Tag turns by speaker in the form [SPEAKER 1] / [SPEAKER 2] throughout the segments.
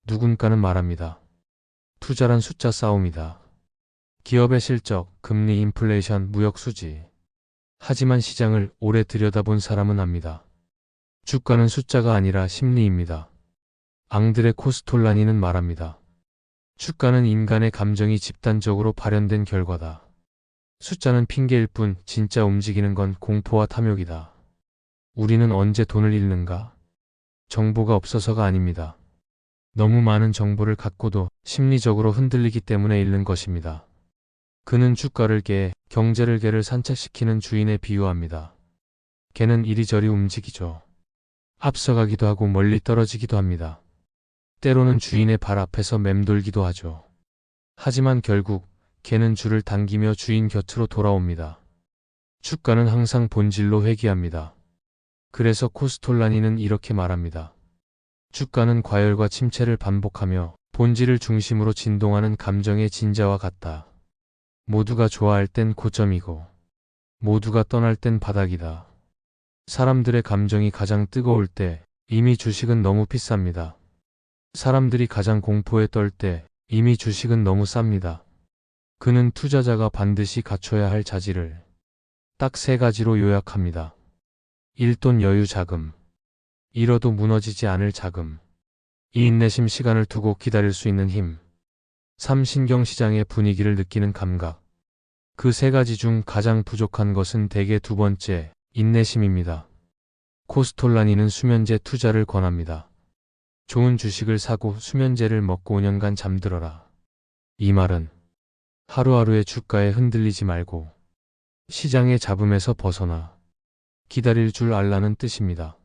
[SPEAKER 1] 누군가는 말합니다. 투자란 숫자 싸움이다. 기업의 실적, 금리, 인플레이션, 무역 수지. 하지만 시장을 오래 들여다본 사람은 압니다. 주가는 숫자가 아니라 심리입니다. 앙드레 코스톨라니는 말합니다. 주가는 인간의 감정이 집단적으로 발현된 결과다. 숫자는 핑계일 뿐 진짜 움직이는 건 공포와 탐욕이다. 우리는 언제 돈을 잃는가? 정보가 없어서가 아닙니다. 너무 많은 정보를 갖고도 심리적으로 흔들리기 때문에 잃는 것입니다. 그는 주가를 개, 경제를 개를 산책시키는 주인에 비유합니다. 개는 이리저리 움직이죠. 앞서가기도 하고 멀리 떨어지기도 합니다. 때로는 주인의 발 앞에서 맴돌기도 하죠. 하지만 결국 개는 줄을 당기며 주인 곁으로 돌아옵니다. 주가는 항상 본질로 회귀합니다. 그래서 코스톨라니는 이렇게 말합니다. 주가는 과열과 침체를 반복하며 본질을 중심으로 진동하는 감정의 진자와 같다. 모두가 좋아할 땐 고점이고 모두가 떠날 땐 바닥이다. 사람들의 감정이 가장 뜨거울 때 이미 주식은 너무 비쌉니다. 사람들이 가장 공포에 떨 때 이미 주식은 너무 쌉니다. 그는 투자자가 반드시 갖춰야 할 자질을 딱 3가지로 요약합니다. 1. 돈 여유 자금. 잃어도 무너지지 않을 자금. 2. 인내심 시간을 두고 기다릴 수 있는 힘. 3. 신경시장의 분위기를 느끼는 감각. 그 3가지 중 가장 부족한 것은 대개 2번째, 인내심입니다. 코스톨라니는 수면제 투자를 권합니다. 좋은 주식을 사고 수면제를 먹고 5년간 잠들어라. 이 말은 하루하루의 주가에 흔들리지 말고 시장의 잡음에서 벗어나 기다릴 줄 알라는 뜻입니다.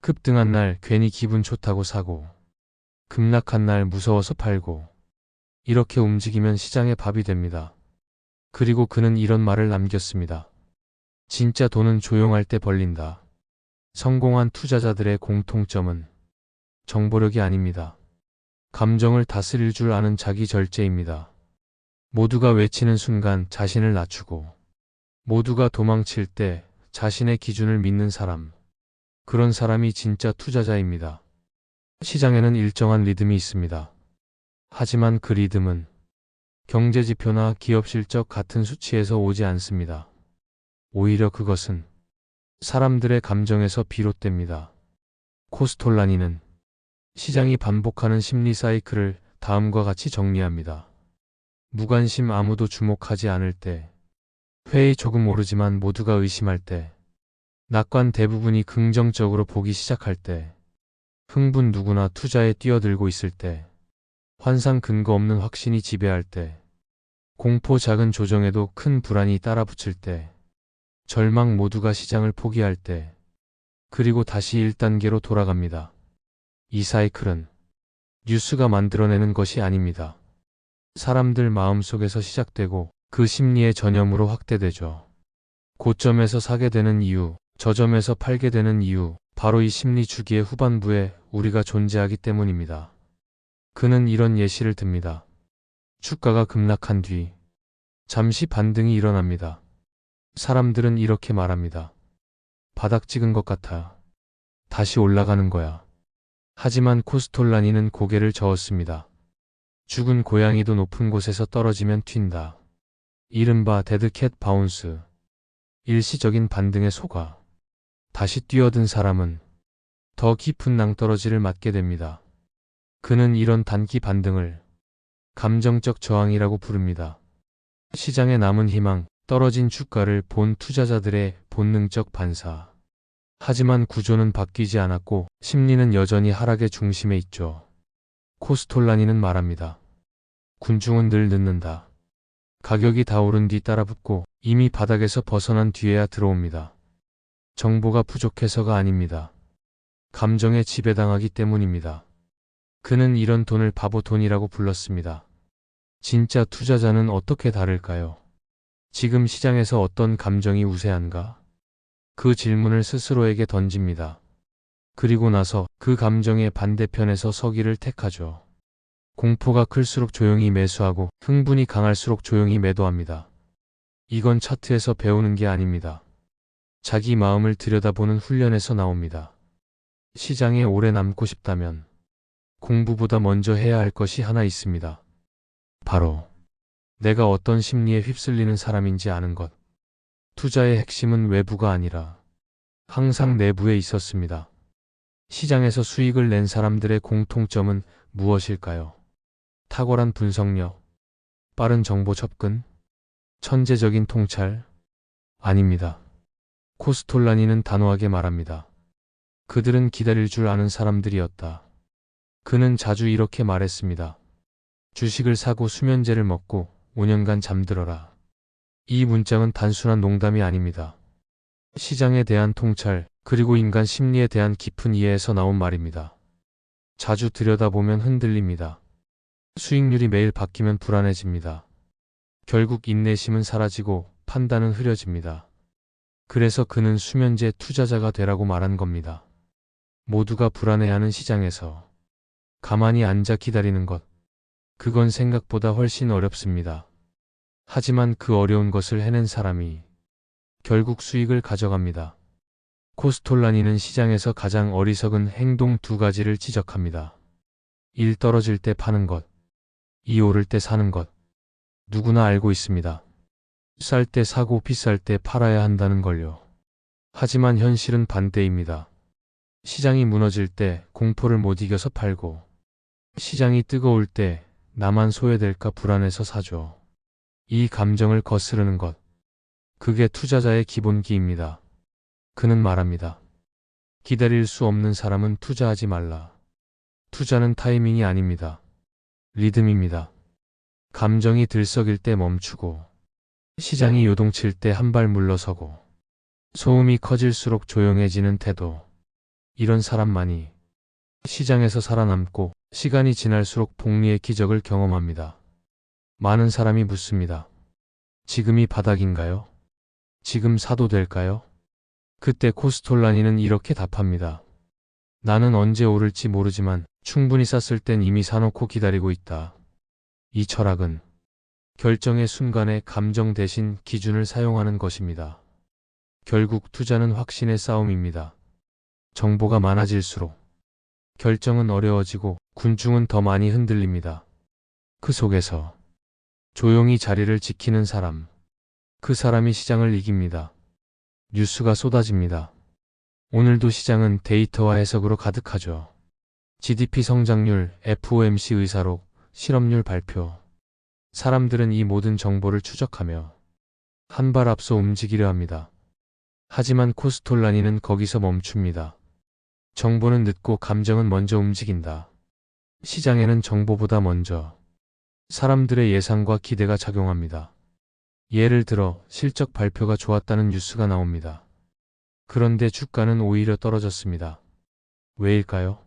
[SPEAKER 1] 급등한 날 괜히 기분 좋다고 사고 급락한 날 무서워서 팔고 이렇게 움직이면 시장의 밥이 됩니다. 그리고 그는 이런 말을 남겼습니다. 진짜 돈은 조용할 때 벌린다. 성공한 투자자들의 공통점은 정보력이 아닙니다. 감정을 다스릴 줄 아는 자기 절제입니다. 모두가 외치는 순간 자신을 낮추고 모두가 도망칠 때 자신의 기준을 믿는 사람. 그런 사람이 진짜 투자자입니다. 시장에는 일정한 리듬이 있습니다. 하지만 그 리듬은 경제지표나 기업 실적 같은 수치에서 오지 않습니다. 오히려 그것은 사람들의 감정에서 비롯됩니다. 코스톨라니는 시장이 반복하는 심리 사이클을 다음과 같이 정리합니다. 무관심, 아무도 주목하지 않을 때, 회의 조금 오르지만 모두가 의심할 때, 낙관 대부분이 긍정적으로 보기 시작할 때, 흥분 누구나 투자에 뛰어들고 있을 때, 환상 근거 없는 확신이 지배할 때, 공포 작은 조정에도 큰 불안이 따라붙을 때, 절망 모두가 시장을 포기할 때, 그리고 다시 1단계로 돌아갑니다. 이 사이클은 뉴스가 만들어내는 것이 아닙니다. 사람들 마음속에서 시작되고 그 심리의 전염으로 확대되죠. 고점에서 사게 되는 이유, 저점에서 팔게 되는 이유, 바로 이 심리 주기의 후반부에 우리가 존재하기 때문입니다. 그는 이런 예시를 듭니다. 주가가 급락한 뒤 잠시 반등이 일어납니다. 사람들은 이렇게 말합니다. 바닥 찍은 것 같아. 다시 올라가는 거야. 하지만 코스톨라니는 고개를 저었습니다. 죽은 고양이도 높은 곳에서 떨어지면 튄다. 이른바 데드캣 바운스. 일시적인 반등에 속아 다시 뛰어든 사람은 더 깊은 낭떠러지를 맞게 됩니다. 그는 이런 단기 반등을 감정적 저항이라고 부릅니다. 시장에 남은 희망, 떨어진 주가를 본 투자자들의 본능적 반사. 하지만 구조는 바뀌지 않았고 심리는 여전히 하락의 중심에 있죠. 코스톨라니는 말합니다. 군중은 늘 늦는다. 가격이 다 오른 뒤 따라붙고 이미 바닥에서 벗어난 뒤에야 들어옵니다. 정보가 부족해서가 아닙니다. 감정에 지배당하기 때문입니다. 그는 이런 돈을 바보 돈이라고 불렀습니다. 진짜 투자자는 어떻게 다를까요? 지금 시장에서 어떤 감정이 우세한가? 그 질문을 스스로에게 던집니다. 그리고 나서 그 감정의 반대편에서 서기를 택하죠. 공포가 클수록 조용히 매수하고 흥분이 강할수록 조용히 매도합니다. 이건 차트에서 배우는 게 아닙니다. 자기 마음을 들여다보는 훈련에서 나옵니다. 시장에 오래 남고 싶다면 공부보다 먼저 해야 할 것이 하나 있습니다. 바로 내가 어떤 심리에 휩쓸리는 사람인지 아는 것. 투자의 핵심은 외부가 아니라 항상 내부에 있었습니다. 시장에서 수익을 낸 사람들의 공통점은 무엇일까요? 탁월한 분석력, 빠른 정보 접근, 천재적인 통찰? 아닙니다. 코스톨라니는 단호하게 말합니다. 그들은 기다릴 줄 아는 사람들이었다. 그는 자주 이렇게 말했습니다. 주식을 사고 수면제를 먹고 5년간 잠들어라. 이 문장은 단순한 농담이 아닙니다. 시장에 대한 통찰, 그리고 인간 심리에 대한 깊은 이해에서 나온 말입니다. 자주 들여다보면 흔들립니다. 수익률이 매일 바뀌면 불안해집니다. 결국 인내심은 사라지고 판단은 흐려집니다. 그래서 그는 수면제 투자자가 되라고 말한 겁니다. 모두가 불안해하는 시장에서 가만히 앉아 기다리는 것, 그건 생각보다 훨씬 어렵습니다. 하지만 그 어려운 것을 해낸 사람이 결국 수익을 가져갑니다. 코스톨라니는 시장에서 가장 어리석은 행동 두 가지를 지적합니다. 1. 떨어질 때 파는 것. 2. 오를 때 사는 것. 누구나 알고 있습니다. 쌀 때 사고 비쌀 때 팔아야 한다는 걸요. 하지만 현실은 반대입니다. 시장이 무너질 때 공포를 못 이겨서 팔고, 시장이 뜨거울 때 나만 소외될까 불안해서 사죠. 이 감정을 거스르는 것. 그게 투자자의 기본기입니다. 그는 말합니다. 기다릴 수 없는 사람은 투자하지 말라. 투자는 타이밍이 아닙니다. 리듬입니다. 감정이 들썩일 때 멈추고, 시장이 요동칠 때 한 발 물러서고, 소음이 커질수록 조용해지는 태도. 이런 사람만이 시장에서 살아남고 시간이 지날수록 복리의 기적을 경험합니다. 많은 사람이 묻습니다. 지금이 바닥인가요? 지금 사도 될까요? 그때 코스톨라니는 이렇게 답합니다. 나는 언제 오를지 모르지만 충분히 쌌을 땐 이미 사놓고 기다리고 있다. 이 철학은 결정의 순간에 감정 대신 기준을 사용하는 것입니다. 결국 투자는 확신의 싸움입니다. 정보가 많아질수록 결정은 어려워지고 군중은 더 많이 흔들립니다. 그 속에서 조용히 자리를 지키는 사람, 그 사람이 시장을 이깁니다. 뉴스가 쏟아집니다. 오늘도 시장은 데이터와 해석으로 가득하죠. GDP 성장률, FOMC 의사록, 실업률 발표. 사람들은 이 모든 정보를 추적하며 한 발 앞서 움직이려 합니다. 하지만 코스톨라니는 거기서 멈춥니다. 정보는 늦고 감정은 먼저 움직인다. 시장에는 정보보다 먼저 사람들의 예상과 기대가 작용합니다. 예를 들어 실적 발표가 좋았다는 뉴스가 나옵니다. 그런데 주가는 오히려 떨어졌습니다. 왜일까요?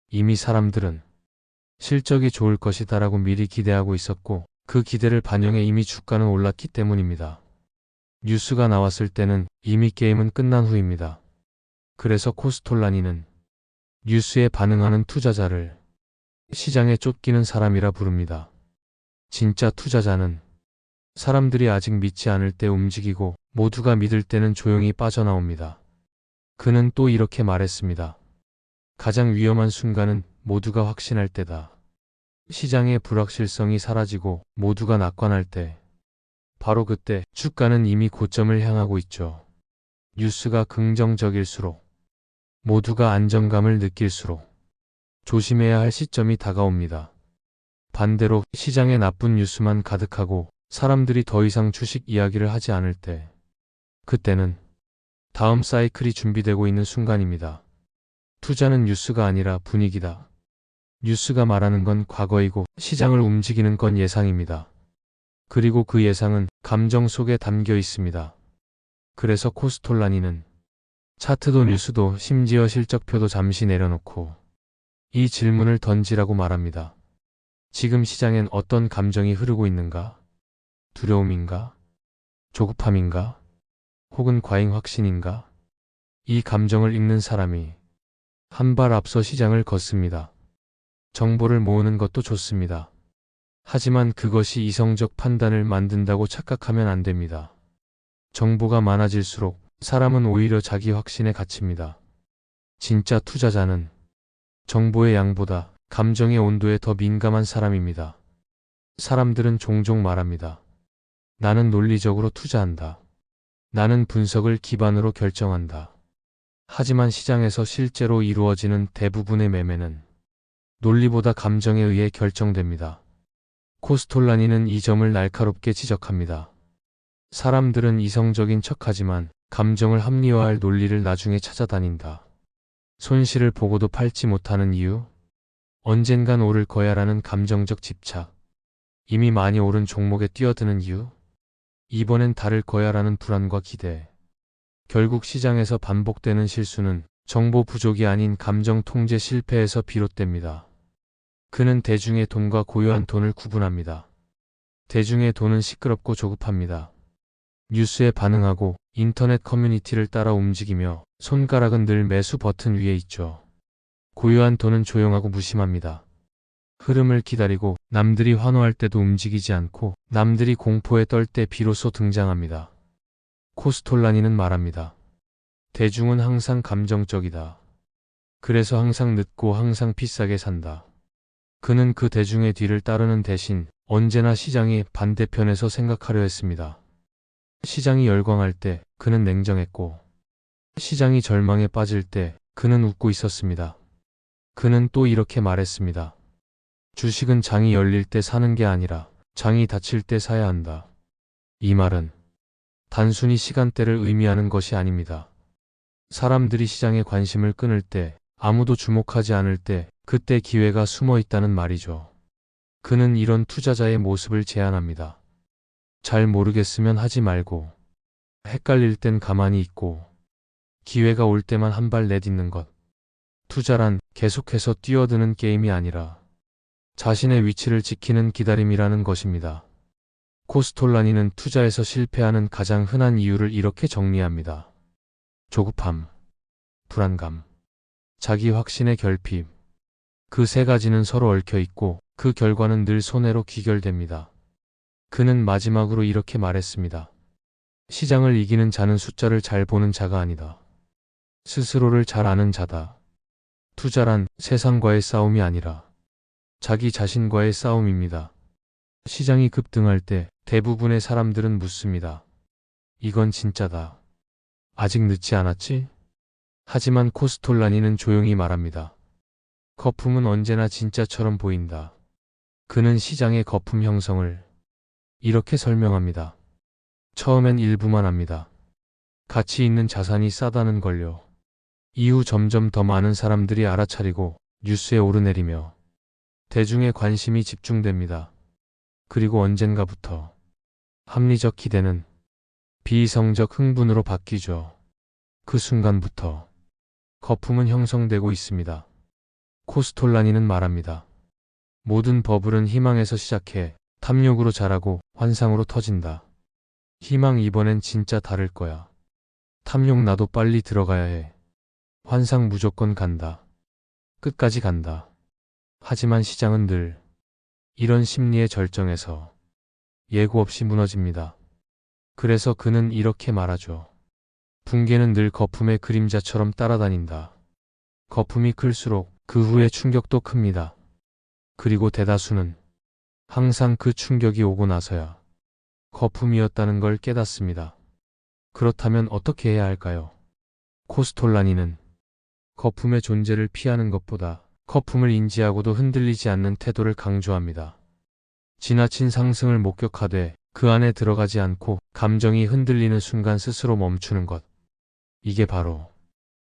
[SPEAKER 1] 이미 사람들은 실적이 좋을 것이다라고 미리 기대하고 있었고, 그 기대를 반영해 이미 주가는 올랐기 때문입니다. 뉴스가 나왔을 때는 이미 게임은 끝난 후입니다. 그래서 코스톨라니는 뉴스에 반응하는 투자자를 시장에 쫓기는 사람이라 부릅니다. 진짜 투자자는 사람들이 아직 믿지 않을 때 움직이고 모두가 믿을 때는 조용히 빠져나옵니다. 그는 또 이렇게 말했습니다. 가장 위험한 순간은 모두가 확신할 때다. 시장의 불확실성이 사라지고 모두가 낙관할 때, 바로 그때 주가는 이미 고점을 향하고 있죠. 뉴스가 긍정적일수록, 모두가 안정감을 느낄수록 조심해야 할 시점이 다가옵니다. 반대로 시장에 나쁜 뉴스만 가득하고 사람들이 더 이상 주식 이야기를 하지 않을 때, 그때는 다음 사이클이 준비되고 있는 순간입니다. 투자는 뉴스가 아니라 분위기다. 뉴스가 말하는 건 과거이고 시장을 움직이는 건 예상입니다. 그리고 그 예상은 감정 속에 담겨 있습니다. 그래서 코스톨라니는 차트도 뉴스도 심지어 실적표도 잠시 내려놓고 이 질문을 던지라고 말합니다. 지금 시장엔 어떤 감정이 흐르고 있는가? 두려움인가? 조급함인가? 혹은 과잉 확신인가? 이 감정을 읽는 사람이 한 발 앞서 시장을 걷습니다. 정보를 모으는 것도 좋습니다. 하지만 그것이 이성적 판단을 만든다고 착각하면 안 됩니다. 정보가 많아질수록 사람은 오히려 자기 확신에 갇힙니다. 진짜 투자자는 정보의 양보다 감정의 온도에 더 민감한 사람입니다. 사람들은 종종 말합니다. 나는 논리적으로 투자한다. 나는 분석을 기반으로 결정한다. 하지만 시장에서 실제로 이루어지는 대부분의 매매는 논리보다 감정에 의해 결정됩니다. 코스톨라니는 이 점을 날카롭게 지적합니다. 사람들은 이성적인 척하지만 감정을 합리화할 논리를 나중에 찾아다닌다. 손실을 보고도 팔지 못하는 이유? 언젠간 오를 거야라는 감정적 집착. 이미 많이 오른 종목에 뛰어드는 이유? 이번엔 다를 거야라는 불안과 기대. 결국 시장에서 반복되는 실수는 정보 부족이 아닌 감정 통제 실패에서 비롯됩니다. 그는 대중의 돈과 고유한 돈을 구분합니다. 대중의 돈은 시끄럽고 조급합니다. 뉴스에 반응하고 인터넷 커뮤니티를 따라 움직이며 손가락은 늘 매수 버튼 위에 있죠. 고유한 돈은 조용하고 무심합니다. 흐름을 기다리고 남들이 환호할 때도 움직이지 않고 남들이 공포에 떨 때 비로소 등장합니다. 코스톨라니는 말합니다. 대중은 항상 감정적이다. 그래서 항상 늦고 항상 비싸게 산다. 그는 그 대중의 뒤를 따르는 대신 언제나 시장이 반대편에서 생각하려 했습니다. 시장이 열광할 때 그는 냉정했고 시장이 절망에 빠질 때 그는 웃고 있었습니다. 그는 또 이렇게 말했습니다. 주식은 장이 열릴 때 사는 게 아니라 장이 닫힐 때 사야 한다. 이 말은 단순히 시간대를 의미하는 것이 아닙니다. 사람들이 시장에 관심을 끊을 때, 아무도 주목하지 않을 때, 그때 기회가 숨어 있다는 말이죠. 그는 이런 투자자의 모습을 제안합니다. 잘 모르겠으면 하지 말고, 헷갈릴 땐 가만히 있고, 기회가 올 때만 한 발 내딛는 것. 투자란 계속해서 뛰어드는 게임이 아니라 자신의 위치를 지키는 기다림이라는 것입니다. 코스톨라니는 투자에서 실패하는 가장 흔한 이유를 이렇게 정리합니다. 조급함, 불안감, 자기 확신의 결핍. 그 세 가지는 서로 얽혀 있고 그 결과는 늘 손해로 귀결됩니다. 그는 마지막으로 이렇게 말했습니다. 시장을 이기는 자는 숫자를 잘 보는 자가 아니다. 스스로를 잘 아는 자다. 투자란 세상과의 싸움이 아니라 자기 자신과의 싸움입니다. 시장이 급등할 때 대부분의 사람들은 묻습니다. 이건 진짜다. 아직 늦지 않았지? 하지만 코스톨라니는 조용히 말합니다. 거품은 언제나 진짜처럼 보인다. 그는 시장의 거품 형성을 이렇게 설명합니다. 처음엔 일부만 합니다. 가치 있는 자산이 싸다는 걸요. 이후 점점 더 많은 사람들이 알아차리고 뉴스에 오르내리며 대중의 관심이 집중됩니다. 그리고 언젠가부터 합리적 기대는 비이성적 흥분으로 바뀌죠. 그 순간부터 거품은 형성되고 있습니다. 코스톨라니는 말합니다. 모든 버블은 희망에서 시작해 탐욕으로 자라고 환상으로 터진다. 희망 이번엔 진짜 다를 거야. 탐욕 나도 빨리 들어가야 해. 환상 무조건 간다. 끝까지 간다. 하지만 시장은 늘 이런 심리의 절정에서 예고 없이 무너집니다. 그래서 그는 이렇게 말하죠. 붕괴는 늘 거품의 그림자처럼 따라다닌다. 거품이 클수록 그 후의 충격도 큽니다. 그리고 대다수는 항상 그 충격이 오고 나서야 거품이었다는 걸 깨닫습니다. 그렇다면 어떻게 해야 할까요? 코스톨라니는 거품의 존재를 피하는 것보다 거품을 인지하고도 흔들리지 않는 태도를 강조합니다. 지나친 상승을 목격하되 그 안에 들어가지 않고 감정이 흔들리는 순간 스스로 멈추는 것. 이게 바로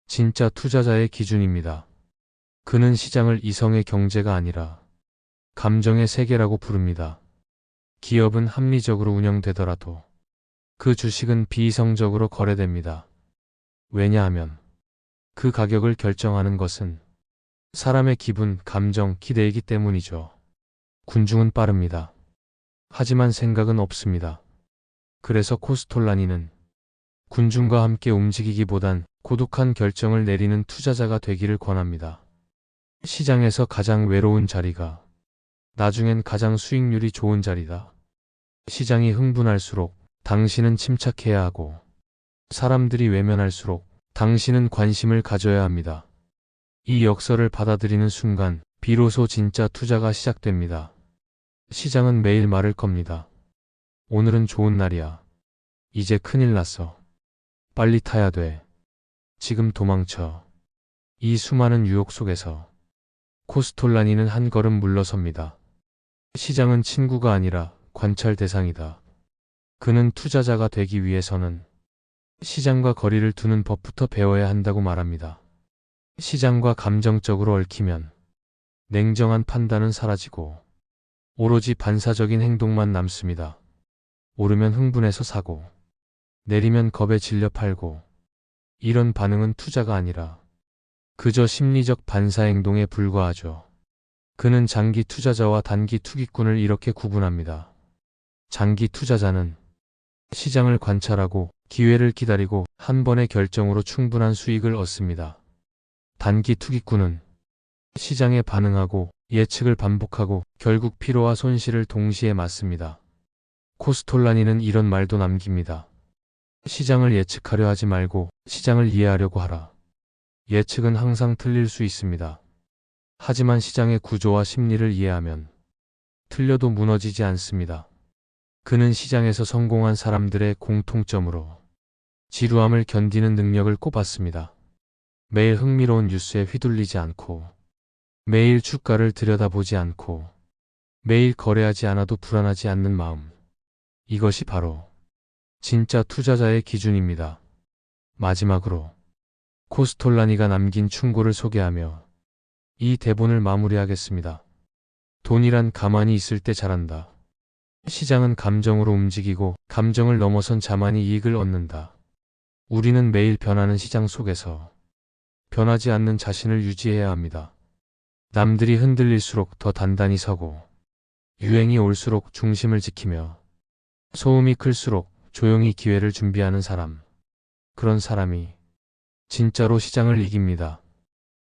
[SPEAKER 1] 진짜 투자자의 기준입니다. 그는 시장을 이성의 경제가 아니라 감정의 세계라고 부릅니다. 기업은 합리적으로 운영되더라도 그 주식은 비이성적으로 거래됩니다. 왜냐하면 그 가격을 결정하는 것은 사람의 기분, 감정, 기대이기 때문이죠. 군중은 빠릅니다. 하지만 생각은 없습니다. 그래서 코스톨라니는 군중과 함께 움직이기보단 고독한 결정을 내리는 투자자가 되기를 권합니다. 시장에서 가장 외로운 자리가 나중엔 가장 수익률이 좋은 자리다. 시장이 흥분할수록 당신은 침착해야 하고 사람들이 외면할수록 당신은 관심을 가져야 합니다. 이 역설을 받아들이는 순간 비로소 진짜 투자가 시작됩니다. 시장은 매일 말을 겁니다. 오늘은 좋은 날이야. 이제 큰일 났어. 빨리 타야 돼. 지금 도망쳐. 이 수많은 유혹 속에서 코스톨라니는 한 걸음 물러섭니다. 시장은 친구가 아니라 관찰 대상이다. 그는 투자자가 되기 위해서는 시장과 거리를 두는 법부터 배워야 한다고 말합니다. 시장과 감정적으로 얽히면 냉정한 판단은 사라지고 오로지 반사적인 행동만 남습니다. 오르면 흥분해서 사고, 내리면 겁에 질려 팔고, 이런 반응은 투자가 아니라 그저 심리적 반사행동에 불과하죠. 그는 장기 투자자와 단기 투기꾼을 이렇게 구분합니다. 장기 투자자는 시장을 관찰하고 기회를 기다리고 한 번의 결정으로 충분한 수익을 얻습니다. 단기 투기꾼은 시장에 반응하고 예측을 반복하고 결국 피로와 손실을 동시에 맞습니다. 코스톨라니는 이런 말도 남깁니다. 시장을 예측하려 하지 말고 시장을 이해하려고 하라. 예측은 항상 틀릴 수 있습니다. 하지만 시장의 구조와 심리를 이해하면 틀려도 무너지지 않습니다. 그는 시장에서 성공한 사람들의 공통점으로 지루함을 견디는 능력을 꼽았습니다. 매일 흥미로운 뉴스에 휘둘리지 않고, 매일 주가를 들여다보지 않고, 매일 거래하지 않아도 불안하지 않는 마음. 이것이 바로 진짜 투자자의 기준입니다. 마지막으로 코스톨라니가 남긴 충고를 소개하며 이 대본을 마무리하겠습니다. 돈이란 가만히 있을 때 자란다. 시장은 감정으로 움직이고 감정을 넘어선 자만이 이익을 얻는다. 우리는 매일 변하는 시장 속에서 변하지 않는 자신을 유지해야 합니다. 남들이 흔들릴수록 더 단단히 서고, 유행이 올수록 중심을 지키며, 소음이 클수록 조용히 기회를 준비하는 사람. 그런 사람이 진짜로 시장을 이깁니다.